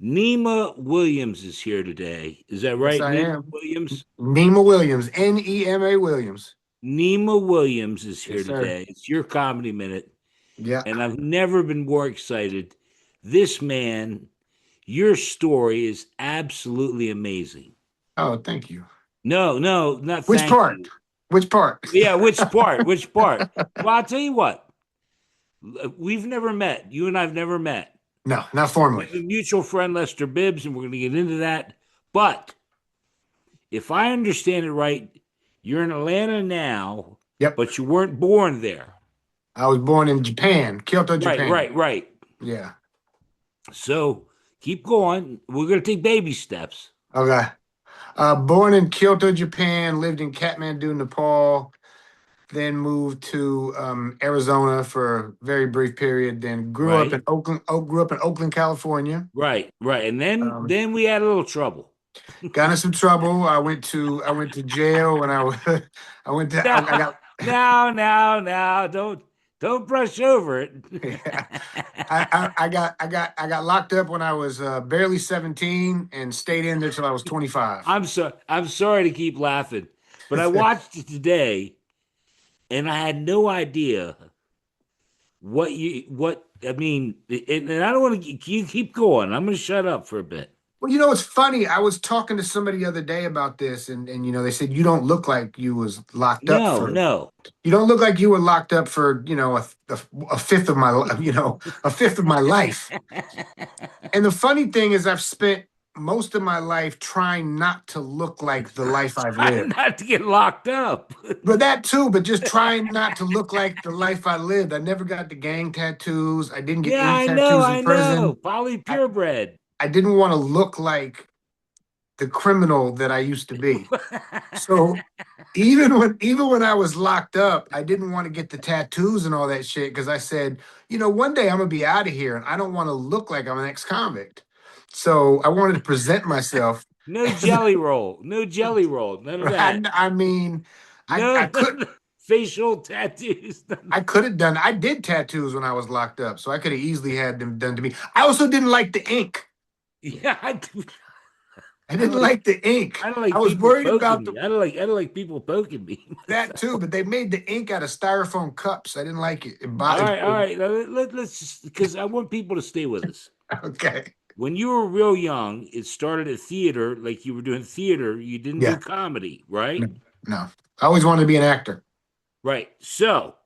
Nema Williams is here today. Is that Yes, right? I Nema am. Williams? Nema Williams, Nema Williams. Nema Williams is here Yes, sir. today. It's your comedy minute, Yeah. and I've never been more excited. This man, your story is absolutely amazing. Oh, thank you. No, no, not Which thank part? you. Which part? Yeah, which part? Which part? Well, I'll tell you what. We've never met. You and I've never met. No, not We formally. have a mutual friend, Lester Bibbs, and we're going to get into that. But if I understand it right, you're in Atlanta now, Yep. but you weren't born there. I was born in Japan, Kyoto, Right, Japan. right, right. Yeah. So keep going. We're going to take baby steps. Okay. Born in Kyoto, Japan, lived in Kathmandu, Nepal, then moved to Arizona for a very brief period, then grew up Right, in Oakland, grew up in Oakland, California. right, right. And then Um, then we had a little trouble. got in some trouble. I went to jail when I was I went to No, I got no. Don't brush over it. yeah. I got locked up when I was barely 17 and stayed in there till I was 25. I'm sorry to keep laughing, but I watched it today and I had no idea what I mean, and I don't want to you keep going. I'm going to shut up for a bit. Well, it's funny. I was talking to somebody the other day about this, and they said you don't look like you was locked up No, for. no. You don't look like you were locked up for a fifth of my a fifth of my life. And the funny thing is, I've spent most of my life trying not to look like the life I've Trying lived. not to get locked up. But that too, but just trying not to look like the life I lived. I never got the gang tattoos. I didn't get Yeah, any tattoos in I know. prison. Poly I, purebred. I didn't want to look like the criminal that I used to be. So even when I was locked up, I didn't want to get the tattoos and all that shit because I said, one day I'm gonna be out of here and I don't want to look like I'm an ex-convict. So I wanted to present myself No as jelly roll. No jelly roll. None of that. I mean, I, No, I could no facial tattoos. I could have done. I did tattoos when I was locked up, so I could have easily had them done to me. I also didn't like the ink. Yeah, I I don't didn't like like the ink. I don't I like was people worried poking about me. I don't like people poking me. that too, but they made the ink out of styrofoam cups. I didn't like it. All right. Now, let's just because I want people to stay with us. Okay. When you were real young, it started at theater, like you were doing theater. You didn't do Yeah. comedy, No. right? No. I always wanted to be an actor. Right. So,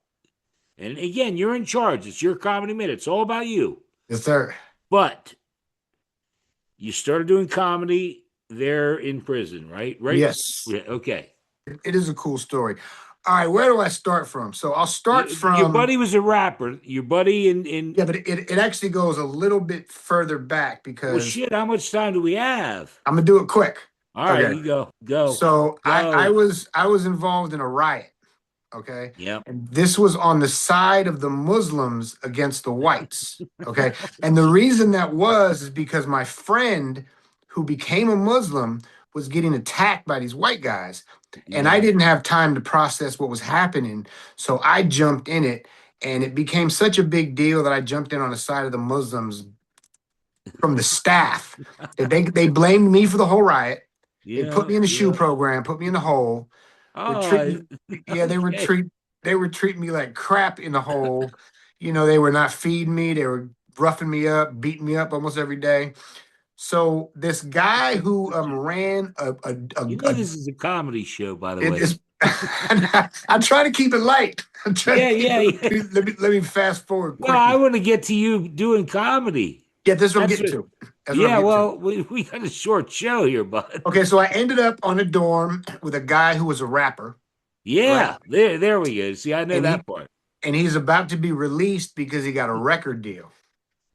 and again, you're in charge. It's your comedy minute. It's all about you. Yes, sir. But you started doing comedy there in prison, right? Right. Yes. Yeah. Okay. It is a cool story. All right, where do I start from? So I'll start Your from buddy was a rapper. Your buddy in yeah, but it actually goes a little bit further back well, because shit. How much time do we have? I'm gonna do it quick. All right, Okay. you go, So I go. was I was involved in a riot. Okay. Yep. And this was on the side of the Muslims against the whites. Okay. And the reason that was is because my friend who became a Muslim was getting attacked by these white guys. And I Yeah. didn't have time to process what was happening. So I jumped in it. And it became such a big deal that I jumped in on the side of the Muslims from the staff. They blamed me for the whole riot. They put Yeah. me in the shoe Yeah. program, put me in the hole. Were Oh, treating yeah, okay. they were treating me like crap in the hole. They were not feeding me, they were roughing me up, beating me up almost every day. So this guy who ran a This is a comedy show, by the it way. is I'm trying to keep it light. I'm trying Yeah, to keep yeah, it. yeah. Let me fast forward No, I quickly. want to get to you doing comedy. Yeah, this is what I'm That's getting what. to. That's what I'm Yeah, getting to. well, we got a short show here, bud. Okay, so I ended up on a dorm with a guy who was a rapper, right? Yeah, there we go. See, I know And he that part. and he's about to be released because he got a record deal,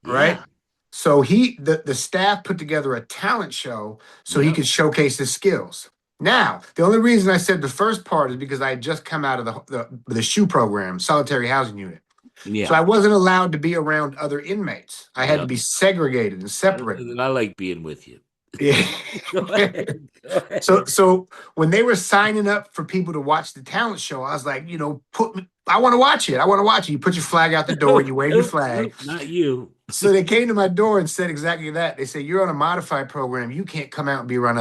right? Yeah, So the staff put together a talent show so he yep, could showcase his skills. Now, the only reason I said the first part is because I had just come out of the shoe program, solitary housing unit. So yeah, I wasn't allowed to be around other inmates. I had to yep. be segregated and separated. And I like being with you. Yeah. Go ahead. Go So ahead. so when they were signing up for people to watch the talent show, I was like, I want to watch it. I want to watch it. You put your flag out the door, Nope, you wave your nope, flag. nope, not you. So they came to my door and said exactly that. They said, "You're on a modified program. You can't come out and be around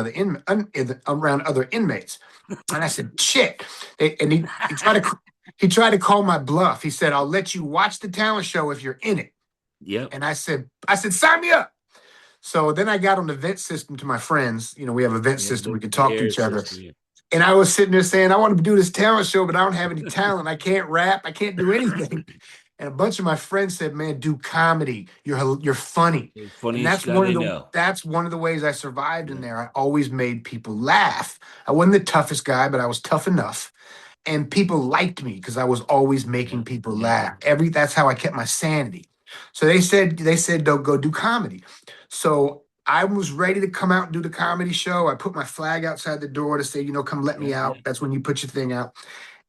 around other inmates." And I said, "Shit!" And he tried to call my bluff. He said, "I'll let you watch the talent show if you're in it." Yep. And I said, "Sign me up." So then I got on the vent system to my friends. We have a vent Yeah. system. We could The talk to air each other. system. Yeah. And I was sitting there saying, "I want to do this talent show, but I don't have any talent. I can't rap. I can't do anything." And a bunch of my friends said, "Man, do comedy. You're funny." The And funniest guy they know. that's one of the ways I survived in Yeah. there. I always made people laugh. I wasn't the toughest guy, but I was tough enough. And people liked me because I was always Yeah. making people Yeah. laugh. That's how I kept my sanity. So they said don't go do comedy. So I was ready to come out and do the comedy show. I put my flag outside the door to say, come let me Yeah. out. That's when you put your thing out.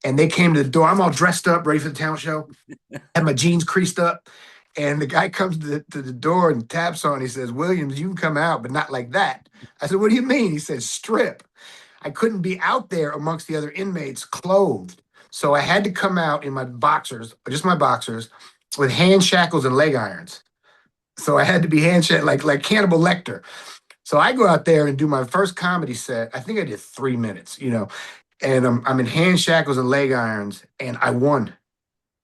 And they came to the door. I'm all dressed up, ready for the talent show. Had my jeans creased up. And the guy comes to the door and taps on it. He says, "Williams, you can come out, but not like that." I said, "What do you mean?" He said, "Strip." I couldn't be out there amongst the other inmates clothed. So I had to come out in my boxers, just my boxers, with hand shackles and leg irons. So I had to be hand shackled like Cannibal Lecter. So I go out there and do my first comedy set. I think I did 3 minutes, and I'm in hand shackles and leg irons, and I won.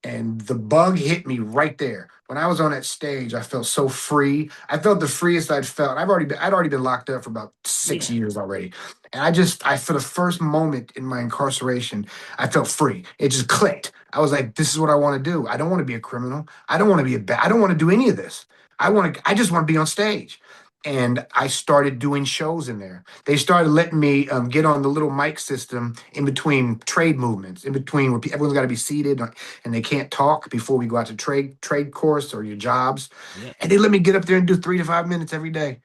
And the bug hit me right there. When I was on that stage, I felt so free. I felt the freest I'd felt. I'd already been locked up for about 6 years already. And for the first moment in my incarceration, I felt free. It just clicked. I was like, this is what I want to do. I don't want to be a criminal. I don't want to be I don't want to do any of this. I just want to be on stage. And I started doing shows in there. They started letting me get on the little mic system in between trade movements, in between where everyone's got to be seated and they can't talk before we go out to trade course or your jobs. Yeah. And they let me get up there and do 3 to 5 minutes every day.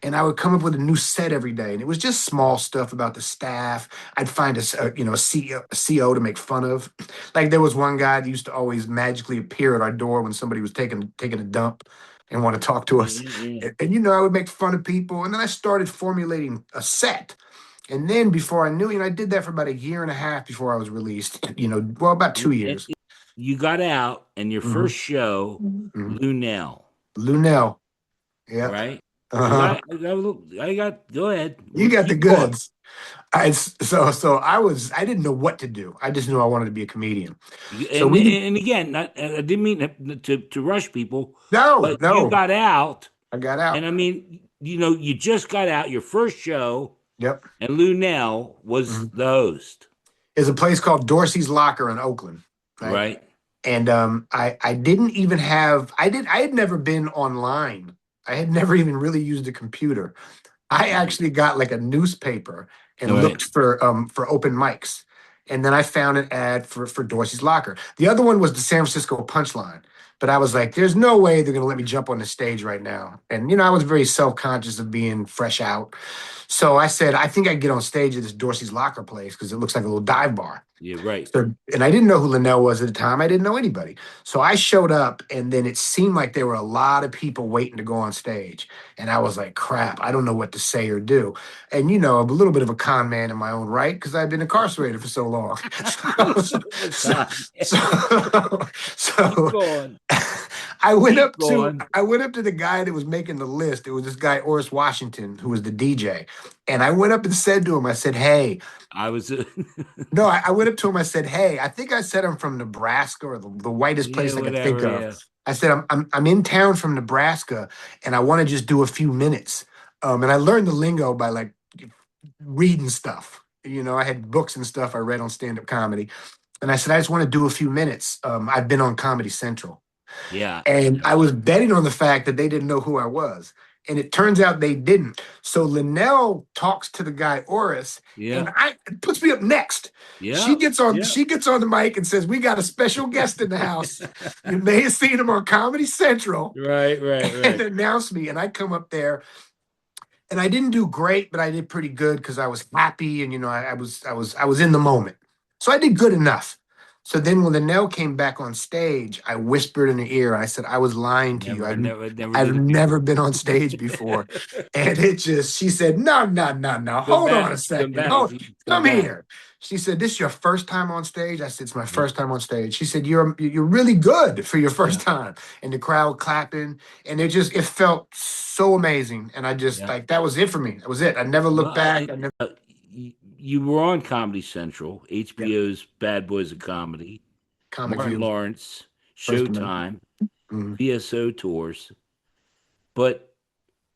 And I would come up with a new set every day. And it was just small stuff about the staff. I'd find a CEO to make fun of. Like there was one guy that used to always magically appear at our door when somebody was taking a dump and want to talk to us. Yeah. Yeah. And I would make fun of people. And then I started formulating a set. And then before I knew, I did that for about a year and a half before I was released. Well, about And, 2 years. you got out, and your Hmm. first show, Hmm. Lunel, Lunel. Yep. right? Because Uh-huh. I got. Go ahead. You got the Keep going. goods. I didn't know what to do. I just knew I wanted to be a comedian. So And we did. and again, I didn't mean to rush people, No, but you no. got out, I got and out. I mean, you just got out your first show, Yep. and Lunel was Mhm. the host, There's a place called Dorsey's Locker in Oakland, right? right? And I didn't even have I had never been online. I had never even really used a computer. I actually got like a newspaper All and right. looked for open mics. And then I found an ad for Dorsey's Locker. The other one was the San Francisco Punchline. But I was like, there's no way they're gonna let me jump on the stage right now. And I was very self-conscious of being fresh out. So I said, I think I can get on stage at this Dorsey's Locker place because it looks like a little dive bar. Yeah, right. So, and I didn't know who Linnell was at the time. I didn't know anybody. So I showed up, and then it seemed like there were a lot of people waiting to go on stage. And I was like, crap, I don't know what to say or do. And, I'm a little bit of a con man in my own right because I've been incarcerated for so long. so, so, Keep so going. I went Keep up to going. I went up to the guy that was making the list. It was this guy, Oris Washington, who was the DJ. And I went up and said to him, I said, "Hey," I was. no, I went up to him. I said, "Hey," I think I said I'm from Nebraska or the whitest Yeah, place I could think whatever. of. Yeah. I said I'm in town from Nebraska, and I want to just do a few minutes. And I learned the lingo by like reading stuff. I had books and stuff I read on stand-up comedy, and I said I just want to do a few minutes. I've been on Comedy Central, Yeah. and Yeah. I was betting on the fact that they didn't know who I was. And it turns out they didn't. So Linnell talks to the guy Oris, Yeah. and it puts me up next. She Yeah. gets on Yeah. she gets on the mic and says, "We got a special guest in the house. You may have seen him on Comedy Central," Right. Right. and Right. announced me. And I come up there, and I didn't do great, but I did pretty good because I was happy, and I was in the moment. So I did good enough. So then when the Nell came back on stage, I whispered in her ear. I said, "I was lying to you. Never I've did it never before. been on stage before." And she said, "No, no, no, no. Come Hold on back. a Come second. back. Hold, Come come back. here." She said, "This is your first time on stage?" I said, "It's my first time on stage." She said, "You're really good for your first Yeah. time." And the crowd clapping, and it felt so amazing. And I just Yeah. like that was it for me. That was it. I never Well, looked back. I never. you were on Comedy Central, Yeah, HBO's Bad Boys of Comedy, comic Martin view, Lawrence, first American. Showtime, Mm-hmm. VSO tours. But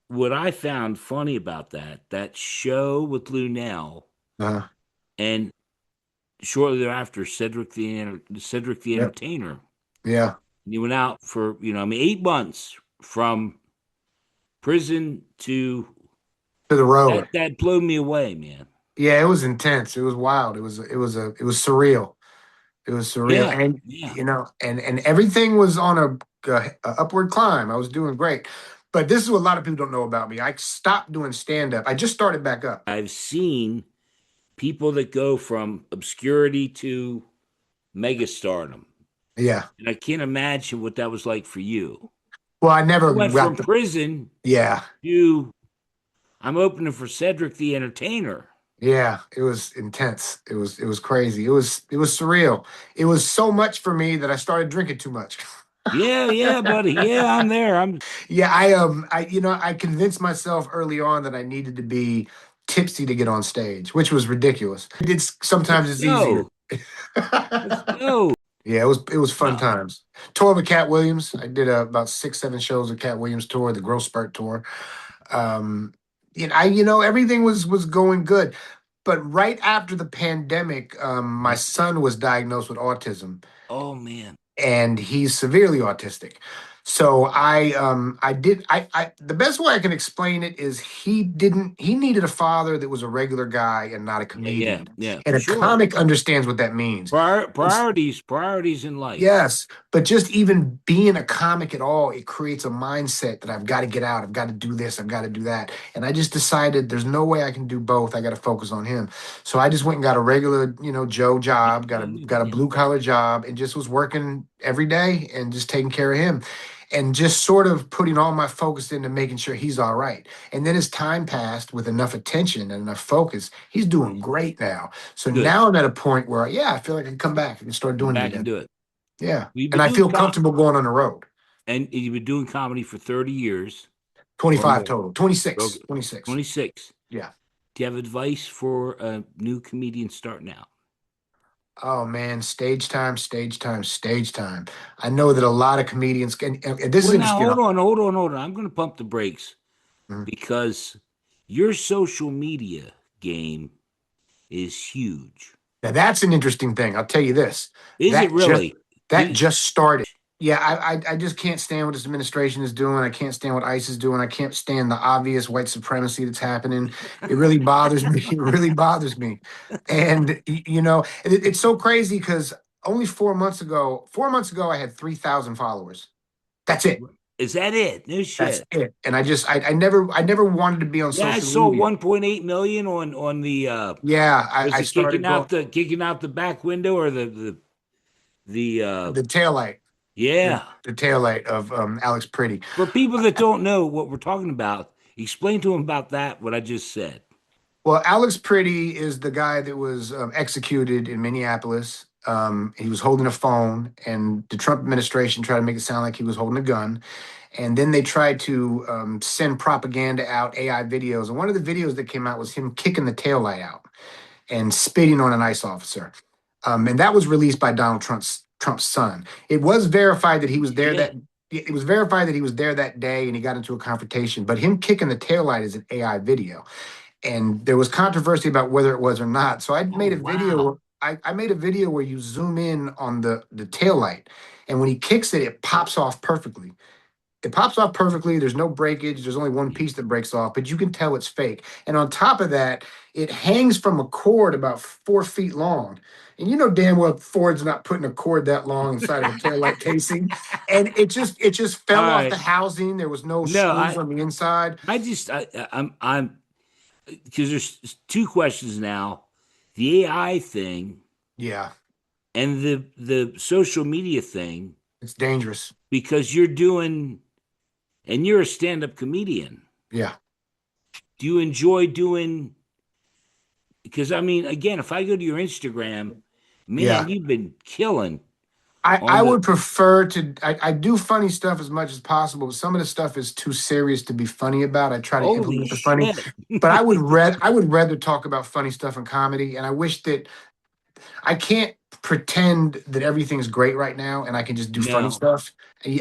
what I found funny about that show with Lunell, Uh, and shortly thereafter, Cedric the yep. Entertainer. Yeah. He went out for, I mean, 8 months from prison to To the road. that blew me away, man. Yeah, it was intense. It was wild. It was surreal. It was surreal, Yeah, and yeah. and everything was on a upward climb. I was doing great, but this is what a lot of people don't know about me. I stopped doing stand up. I just started back up. I've seen people that go from obscurity to megastardom, Yeah. and I can't imagine what that was like for you. Well, I I never went got from the. prison Yeah. to I'm opening for Cedric the Entertainer. Yeah. It was intense. It was crazy. It was surreal. It was so much for me that I started drinking too much. Yeah, yeah, buddy. Yeah, I'm there. I'm Yeah, I convinced myself early on that I needed to be tipsy to get on stage, which was ridiculous. Sometimes let's it's easier. go. Let's go. Yeah, it was fun No. times. Tour with Cat Williams. I did about 6, 7 shows of Cat Williams tour, the Growth Spurt tour. Um, everything was going good, but right after the pandemic, my son was diagnosed with autism, Oh man. and he's severely autistic. So I the best way I can explain it is he needed a father that was a regular guy and not a Yeah, yeah, comedian. yeah, And for a sure. comic understands what that means. Priorities in life. Yes, but just even being a comic at all, it creates a mindset that I've got to get out, I've got to do this, I've got to do that. And I just decided there's no way I can do both. I got to focus on him. So I just went and got a regular, Joe Yeah, job, got a yeah, yeah, got a yeah. blue collar job, and just was working every day and just taking care of him. And just sort of putting all my focus into making sure he's all right. And then as time passed with enough attention and enough focus, he's doing great now. So Good. now I'm at a point where, yeah, I feel like I can come back and start Come doing it back and again. do it. Yeah. We've And been I doing feel comfortable going on the road. and you've been doing comedy for 30 years or 25 more. total. 26. Okay. 26. 26. Yeah. Do you have advice for a new comedian starting out? Oh man, stage time, stage time, stage time. I know that a lot of comedians can, and this is Well, now interesting. hold on. I'm going to pump the brakes Mhm. because your social media game is huge. Now that's an interesting thing. I'll tell you this. Is it That just really? that You, just started. Yeah, I just can't stand what this administration is doing. I can't stand what ICE is doing. I can't stand the obvious white supremacy that's happening. It really bothers me. It really bothers me. And it's so crazy because only 4 months ago, I had 3,000 followers. That's it. is that it? No That's shit. it. And I never wanted to be on Yeah, I social saw media. 1.8 million on the Yeah, was I it started going kicking out the back window or the the taillight, the, yeah. the taillight of Alex Pretty. For people that don't know what we're talking about, explain to them about that what I just said. Well, Alex Pretty is the guy that was executed in Minneapolis. He was holding a phone, and the Trump administration tried to make it sound like he was holding a gun. And then they tried to send propaganda out, AI videos. And one of the videos that came out was him kicking the taillight out and spitting on an ICE officer. And that was released by Donald Trump's son. It was verified that he was there Yeah. that it was verified that he was there that day and he got into a confrontation. But him kicking the taillight is an AI video, and there was controversy about whether it was or not. So I Oh made a wow. video. I made a video where you zoom in on the tail light, and when he kicks it, it pops off perfectly. It pops off perfectly. There's no breakage. There's only one piece that breaks off, but you can tell it's fake. And on top of that, it hangs from a cord about 4 feet long. And you know damn well Ford's not putting a cord that long inside of a taillight casing. And it just All fell off the right. housing. There was no No, screws on the inside. I'm because there's two questions now. The AI thing Yeah, and the social media thing it's dangerous. because you're a stand-up comedian. Yeah. Do you enjoy doing because I mean, again, if I go to your Instagram, man, Yeah. you've been killing I on the. would prefer to I do funny stuff as much as possible, but some of the stuff is too serious to be funny about. I try to Holy implement the funny, shit! but I would rather talk about funny stuff in comedy. And I wish that I can't pretend that everything's great right now and I can just do funny No, stuff.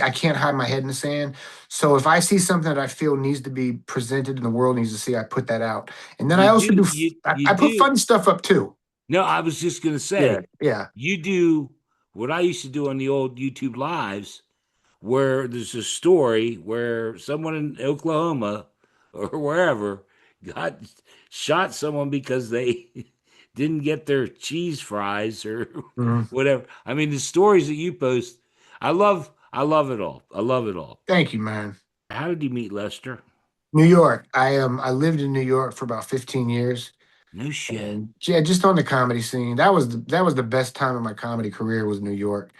I can't hide my head in the sand. So if I see something that I feel needs to be presented and the world needs to see, I put that out. And then I you also do. do You I put do. funny stuff up too. No, I was just gonna Yeah, say, yeah. you do what I used to do on the old YouTube lives, where there's a story where someone in Oklahoma or wherever got shot someone because they didn't get their cheese fries or Mhm. whatever. I mean, the stories that you post, I love it all. I love it all. Thank you, man. How did you meet Lester? New York. I lived in New York for about 15 years. No shit. And yeah, just on the comedy scene. That was the best time of my comedy career was New York.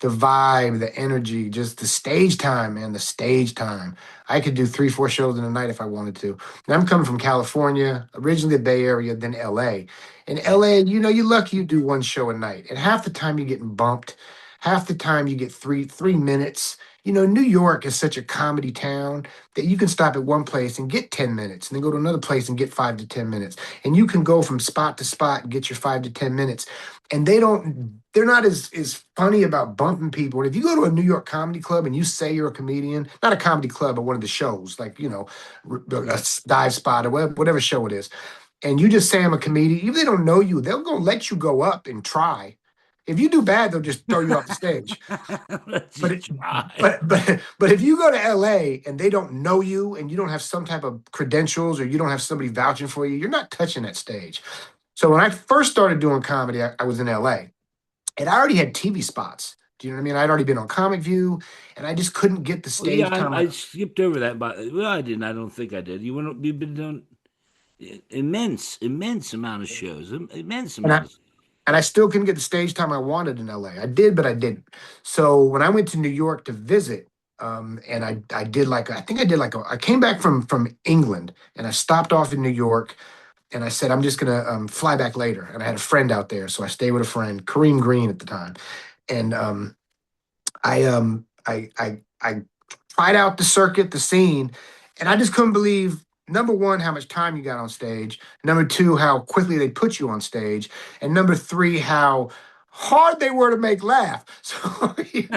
The vibe, the energy, just the stage time, man, the stage time. I could do three, four shows in a night if I wanted to. And I'm coming from California, originally the Bay Area, then LA. In Yeah. LA, you're lucky you do one show a night. And half the time you're getting bumped. Half the time you get three minutes. New York is such a comedy town that you can stop at one place and get 10 minutes and then go to another place and get 5 to 10 minutes. And you can go from spot to spot and get your 5 to 10 minutes. And they're not as funny about bumping people. And if you go to a New York comedy club and you say you're a comedian, not a comedy club, but one of the shows, like, a Yeah. dive spot or whatever show it is, and you just say I'm a comedian, even if they don't know you, they'll go let you go up and try. If you do bad, they'll just throw you off the stage. Let's But just try. but if you go to LA and they don't know you and you don't have some type of credentials or you don't have somebody vouching for you, you're not touching that stage. So when I first started doing comedy, I was in LA and I already had TV spots. Do you know what I mean? I'd already been on Comic View and I just couldn't get the Well, yeah, stage time. I skipped over that, but well, I didn't. I don't think I did. You've been doing immense amount of shows, immense And amount I of. and I still couldn't get the stage time I wanted in LA. I did, but I didn't. So when I went to New York to visit, and I did like I think I did like I came back from England and I stopped off in New York and I said I'm just gonna fly back later. And I had a friend out there, so I stayed with a friend, Kareem Green at the time, and I tried out the circuit, the scene, and I just couldn't believe number one how much time you got on stage, number two how quickly they put you on stage, and number three how hard they were to make laugh. So you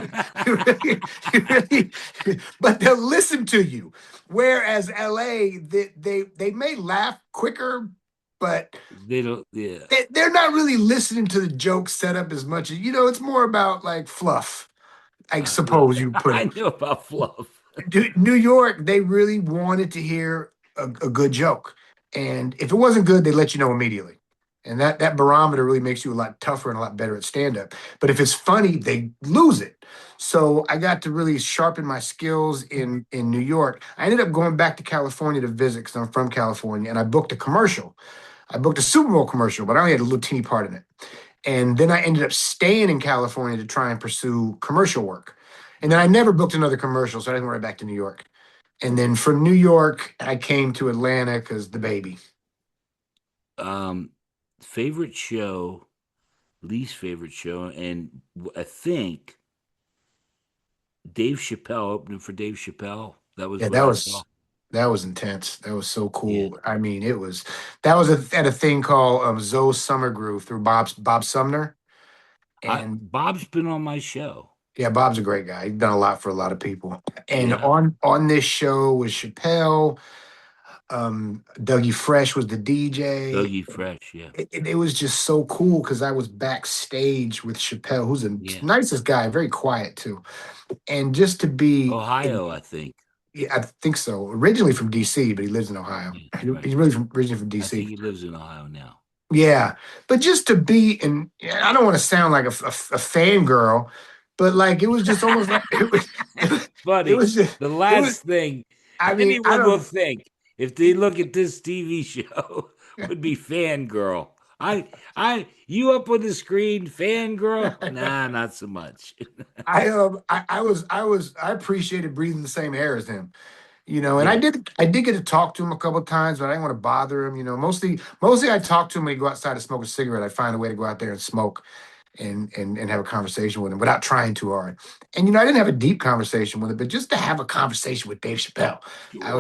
really, you really, but they'll listen to you. Whereas LA, they may laugh quicker, but They don't. Yeah, they're not really listening to the joke setup as much as it's more about like fluff. I yeah. suppose you put I it. know about fluff. New York, they really wanted to hear a good joke, and if it wasn't good, they let you know immediately. And that barometer really makes you a lot tougher and a lot better at stand up. But if it's funny, they lose it. So I got to really sharpen my skills in New York. I ended up going back to California to visit because I'm from California, and I booked a commercial. I booked a Super Bowl commercial, but I only had a little teeny part in it. And then I ended up staying in California to try and pursue commercial work. And then I Right. never booked another commercial, so I didn't go right back to New York. And then from New York, I came to Atlanta because the baby. Um, favorite show, least favorite show, and I think Dave Chappelle opening for Dave Chappelle. That was Yeah, what I saw. that was intense. That was so Yeah. cool. I mean, it was that was at a thing called Zoe Summer Groove through Bob Sumner. And Bob's been on my show. yeah, Bob's a great guy. He's done a lot for a lot of people. And Yeah. on this show was Chappelle. Dougie Fresh was the DJ. Dougie Fresh. Yeah. It was just so cool because I was backstage with Chappelle, who's the Yeah. nicest guy, very quiet too. And just to be in, Ohio, I think. yeah, I think so. Originally from DC, but he lives in Ohio. Yeah. Right. He's really originally from I think DC. he lives in Ohio now. Yeah, but just to be in, I don't want to sound like a fangirl, but like it was just almost like it Buddy, was just the it was. last thing I mean, I anyone will don't. think if they look at this TV show would be fangirl. You up on the screen, fangirl? Nah, not so much. I appreciated breathing the same air as him. And Yeah, I did get to talk to him a couple of times, but I didn't want to bother him. Mostly I talked to him when he go outside to smoke a cigarette. I find a way to go out there and smoke and have a conversation with him without trying too hard. And I didn't have a deep conversation with him, but just to have a conversation with Dave Chappelle, sure. I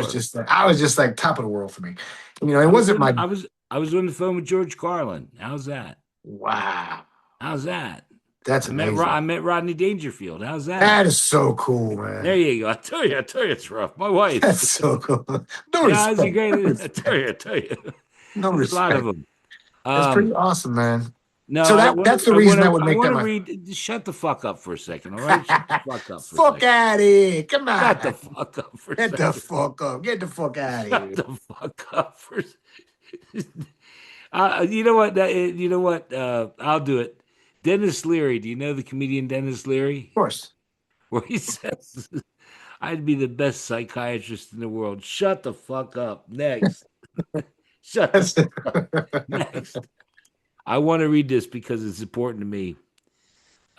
was just like top of the world for me. It I was wasn't on my I was on the phone with George Carlin. How's that? wow. How's that? That's I amazing. met Rodney Dangerfield. How's that? That is so cool, There man. you go. I tell you, it's rough. My wife. That's so cool. No Yeah, is he respect. No great? respect. I tell you. No There's a lot of respect. them. That's pretty Um, awesome, man. no, So that's the reason I would I make that want to my read. Just shut the fuck up for a second, all right? Shut the fuck up for a fuck second. out of here. Come Shut the on. fuck up for a Get the second. fuck up. Get the fuck out of Shut here. the fuck up for. You know what? You know what? I'll do it. Dennis Leary. Do you know the comedian Dennis Leary? Of course. Where he says, "I'd be the best psychiatrist in the world." Shut the fuck up. Next. Shut the That's fuck up. Next. I want to read this because it's important to me.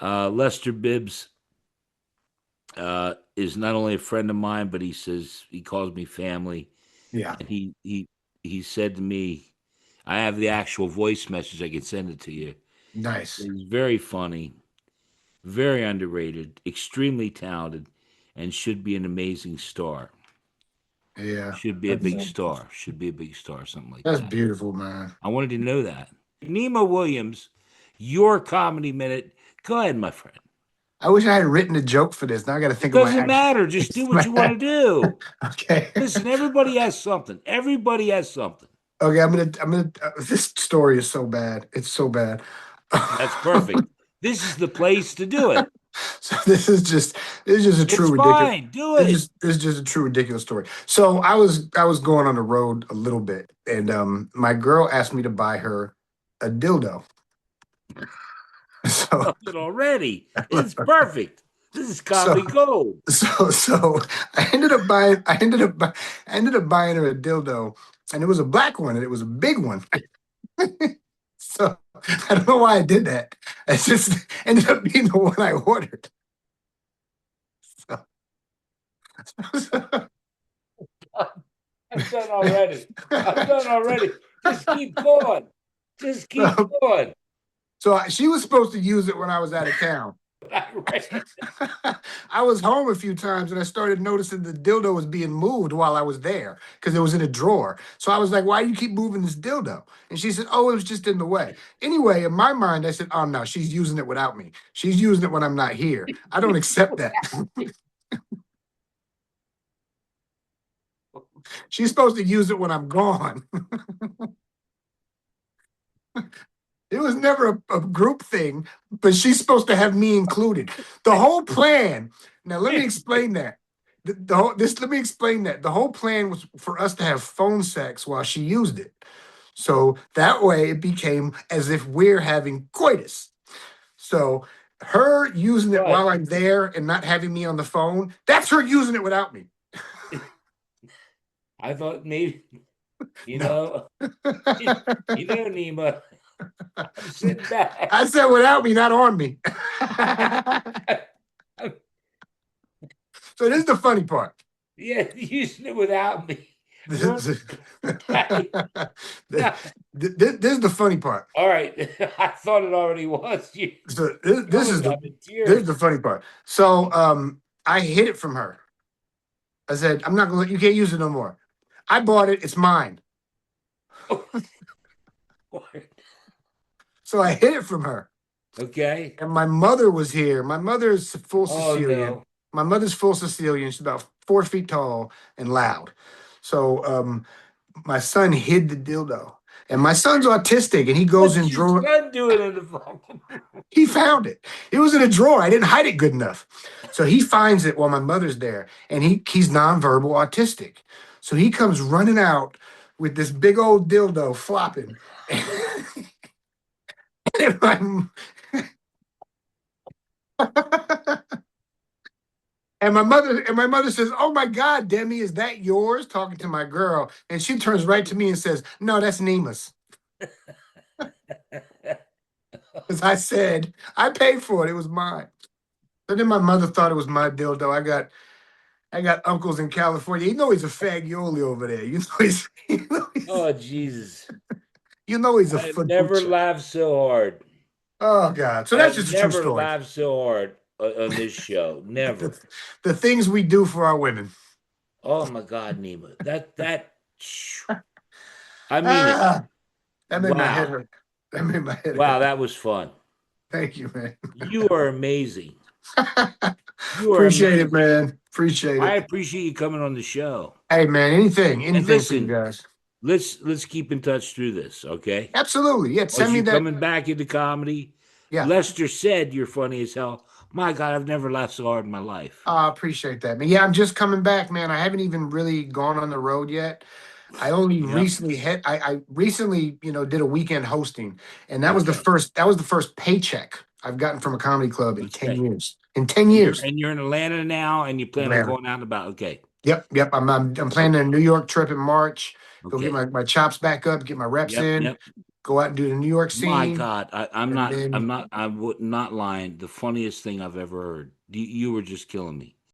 Lester Bibbs is not only a friend of mine, but he says he calls me family, yeah. and he said to me, I have the actual voice message. I can send it to you. Nice. He's very funny, very underrated, extremely talented, and should be an amazing star. Yeah. Should be a That's big star. Should be a big star. Something like that's that. beautiful, man. I wanted to know that. Nema Williams, your comedy minute. Go ahead, my friend. I wish I had written a joke for this. Now I got to It think of my doesn't action. matter. Just do what you want to do. Okay. Listen, everybody has something. Everybody has something. Okay, this story is so bad. It's so bad. That's perfect. This is the place to do it. So this is just a true It's ridiculous. fine. Do it. This is just a true ridiculous story. So I was going on the road a little bit, and my girl asked me to buy her a dildo. So Love it already. It's perfect. This is so comedy gold. so I ended up buying her a dildo, and it was a black one, and it was a big one. So I don't know why I did that. It just ended up being the one I ordered. So, I'm done already. I'm done already. Just keep going. Just keep so, going. she was supposed to use it when I was out of town. I read. I was home a few times and I started noticing the dildo was being moved while I was there because it was in a drawer. So I was like, why do you keep moving this dildo? And she said, oh, it was just in the way. Anyway, in my mind, I said, oh, no, she's using it without me. She's using it when I'm not here. I don't accept that. She's supposed to use it when I'm gone. It was never a group thing, but she's supposed to have me included. The whole plan. Now let me explain that. Let me explain that. The whole plan was for us to have phone sex while she used it. So that way it became as if we're having coitus. So her using it Right. while I'm there and not having me on the phone, that's her using it without me. I thought maybe, you No. know, you know, Nema, I'm sitting back. I said without me, not on me. So this is the funny part. Yeah, using it without me. What? This Okay. No. is the funny part. All right. I thought it already was. You So I'm in this is tears. the funny part. So I hid it from her. I said, I'm not gonna let you can't use it no more. I bought it, it's mine. So I hid it from her. Okay. And my mother was here. My mother is full Oh Sicilian. no. My mother's full Sicilian. She's about 4 feet tall and loud. So my son hid the dildo. And my son's autistic and he goes in What's your drawer. son doing in the phone? He found it. It was in a drawer. I didn't hide it good enough. So he finds it while my mother's there. And he's nonverbal autistic. So he comes running out with this big old dildo flopping. And my mother says, "Oh my God, Demi, is that yours?" Talking to my girl, and she turns right to me and says, "No, that's Nema's." Because I said I paid for it; it was mine. So then my mother thought it was my dildo. I got uncles in California. You know he's a fagioli over there. Oh, Jesus. You know he's a I have never fooducha. laughed so hard. Oh God. So I that's have just a true never story. laughed so hard on this show. The, Never. the things we do for our women. Oh my God, Nema. I mean it. Ah, that made my head Wow. hurt. That made my head Wow, hurt. that was fun. Thank you, man. You are amazing. You are Appreciate it, amazing. man. Appreciate I it. appreciate you coming on the show. Hey, man. And Anything for you listen, guys. let's keep in touch through this, okay? Absolutely. Yeah. Send As me you that. coming back into comedy, Yeah. Lester said you're funny as hell. My God, I've never laughed so hard in my life. I appreciate that, man. Yeah, I'm just coming back, man. I haven't even really gone on the road yet. I only Yep. recently hit. I recently, did a weekend hosting, and that was the Okay. first. That was the first paycheck I've gotten from a comedy club in ten Okay. years. In 10 years, And you're in Atlanta now, and you plan on Atlanta. going out and about. Okay. Yep, yep. I'm planning a Okay. New York trip in March. Go get Okay. my chops back up, get my reps Yep. in, Yep. go out and do the New York My scene, God, I'm and not. then I would not lying. The funniest thing I've ever heard. You were just killing me.